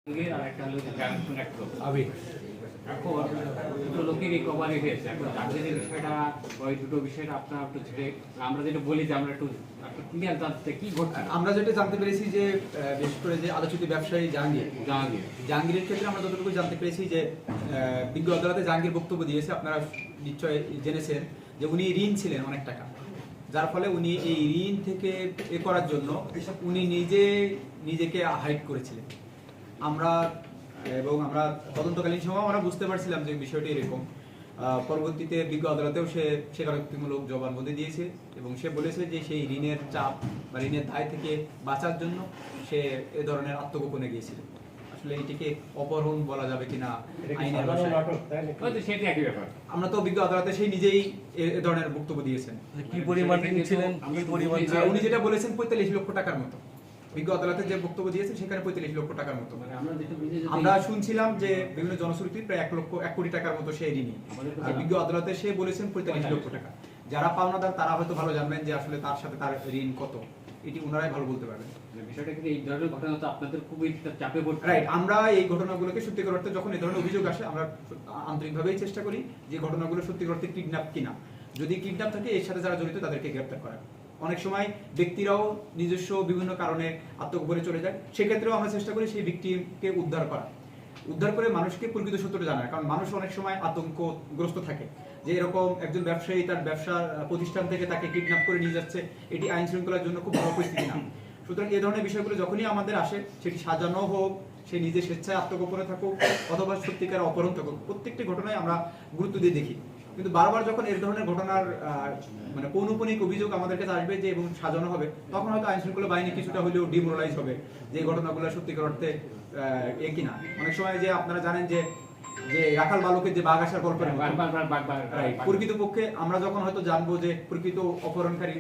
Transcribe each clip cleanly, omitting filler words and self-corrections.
এখন দুটো লোকের রিকভারি হয়েছে। এখন জাহাঙ্গীরের বিষয়টা ওই দুটো বিষয়টা আপনার একটু ছেড়ে আমরা যেটা বলি যে আমরা একটু ক্লিয়ার জানতে কি ঘটছে। আমরা যেটা জানতে পেরেছি যে বিশেষ করে যে আলোচিত ব্যবসায়ী জাহাঙ্গীরের ক্ষেত্রে আমরা যতটুকু জানতে পেরেছি যে বিজ্ঞ আদালতে জাহাঙ্গীর বক্তব্য দিয়েছে, আপনারা নিশ্চয় জেনেছেন যে উনি ঋণ ছিলেন অনেক টাকা, যার ফলে উনি এই ঋণ থেকে করার জন্য উনি নিজেকে হাইড করেছিলেন। আমরা তদন্তকালীন সময় আমরা বুঝতে পারছিলাম যে বিষয়টি এরকম। পরবর্তীতে বিজ্ঞ আদালতেও সে স্বীকারোক্তিমূলক জবানবন্দি দিয়েছে এবং সে বলেছে যে সেই ঋণের চাপ বা ঋণের দায় থেকে বাঁচার জন্য সে এ ধরনের আত্মগোপনে গিয়েছিল। আসলে এটিকে অপহরণ বলা যাবে কিনা আইনের ভাষায়, আমরা তো বিজ্ঞ আদালতে সেই নিজেই এ ধরনের বক্তব্য দিয়েছেন। কি পরিমাণ ঋণ ছিলেন, কি পরিমাণ উনি যেটা বলেছেন 45 লক্ষ টাকার মতো। বিজ্ঞ আদালতে যে বক্তব্য দিয়েছেন সেখানে 45 লক্ষ টাকার মতো। আমরা শুনছিলাম যে বিভিন্ন জনশ্রুতি প্রায় 1 কোটি টাকার মতো সেই ঋণী, আর বিজ্ঞ আদালতে সে বলেছেন 45 লক্ষ টাকা। যারা পাওনাদার তারা হয়তো ভালো জানবেন যে আসলে তার সাথে তার ঋণ কত, এটি ওনারাই ভালো বলতে পারবেন। বিষয়টা কিন্তু এই ধরনের ঘটনা তো আপনাদের খুবই চাপে পড়ছে। রাইট, আমরা এই ঘটনাগুলোকে সত্যিকার অর্থে যখন এই ধরনের অভিযোগ আসে আমরা আন্তরিকভাবেই চেষ্টা করি যে ঘটনাগুলো সত্যিকার অর্থে কিডন্যাপ কিনা। যদি কিডন্যাপ থাকে এর সাথে যারা জড়িত তাদেরকে গ্রেফতার করা। অনেক সময় ব্যক্তিরাও নিজস্ব বিভিন্ন কারণে আত্মগোপনে চলে যায়, সেক্ষেত্রেও আমরা চেষ্টা করি সেই ভিকটিমকে উদ্ধার করে মানুষকে প্রকৃত সত্যটা জানার। কারণ মানুষ অনেক সময় আতঙ্কগ্রস্ত থাকে যে এরকম একজন ব্যবসায়ী তার ব্যবসার প্রতিষ্ঠান থেকে তাকে কিডন্যাপ করে নিয়ে যাচ্ছে, এটি আইন শৃঙ্খলার জন্য খুব ভালো পরিস্থিতি না। সুতরাং এই ধরনের বিষয়গুলো যখনই আমাদের আসে, সেটি সাজানো হোক, সে নিজে স্বেচ্ছায় আত্মগোপনে থাকুক অথবা সত্যিকার অপহরণ থাকুক, প্রত্যেকটি ঘটনায় আমরা গুরুত্ব দিয়ে দেখি। কিন্তু বারবার যখন এই ধরনের ঘটনার মানে পৌনঃপুনিক অভিযোগ আমাদের কাছে আসবে যে এবং সাজানো হবে, তখন হয়তো আইন শৃঙ্খলা বাহিনী কিছুটা হলেও ডিমোরালাইজ হবে যে ঘটনাগুলো সত্যিকার অর্থে কিনা। অনেক সময় যে আপনারা জানেন যে রাখাল বালকের যে বাঘ আসার গল্প, প্রকৃতপক্ষে আমরা যখন হয়তো জানবো যে প্রকৃত অপহরণকারী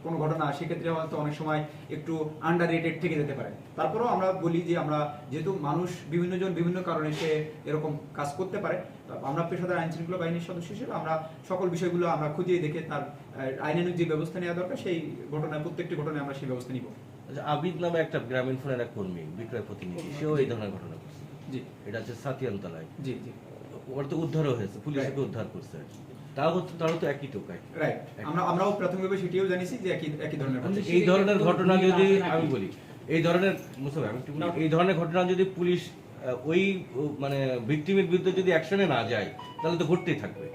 কোনো ঘটনা, সেক্ষেত্রে হয়তো অনেক সময় একটু আন্ডার রেটেড থেকে যেতে পারে। তারপরেও আমরা বলি যে আমরা যেহেতু মানুষ বিভিন্ন জন বিভিন্ন কারণে সে এরকম কাজ করতে পারে, আমরা পেশাদার আইন শৃঙ্খলা বাহিনীর সদস্য হিসেবে আমরা সকল বিষয়গুলো আমরা খুঁজিয়ে দেখে তার আইনানুগ যে ব্যবস্থা নেওয়া দরকার সেই ঘটনায় প্রত্যেকটি ঘটনায় আমরা সেই ব্যবস্থা নিব। আবিদ নামে একটা গ্রামীণ ফোনের এক কর্মী, বিক্রয় প্রতিনিধি, সেও এই ধরনের ঘটনা করছে। জি, এটা হচ্ছে সাতিয়ানতলায়। জি জি, ওর তো উদ্ধারও হয়েছে, পুলিশকে উদ্ধার করছে। তারও তো একই টোকাই। রাইট, আমরাও প্রাথমিকভাবে সেটিও জানিছি যে একই ধরনের এই ধরনের ঘটনা যদি আমি বলি, এই ধরনের এই ধরনের ঘটনা যদি পুলিশ ওই মানে ভিকটিমের বিরুদ্ধে যদি অ্যাকশনে না যায়, তাহলে তো ঘটতেই থাকবে।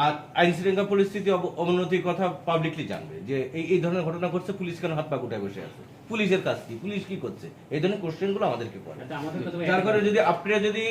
আর আইন শৃঙ্খলা পরিস্থিতি অবনতির কথা পাবলিকলি জানবে যে এই ধরনের ঘটনা ঘটছে, পুলিশ কেন হাত পা গুটায় বসে আছে, পুলিশের কাজ কি, পুলিশ কি করছে, এই ধরনের কোশ্চেন গুলো আমাদেরকে করে। যার কারণে যদি আপনারা যদি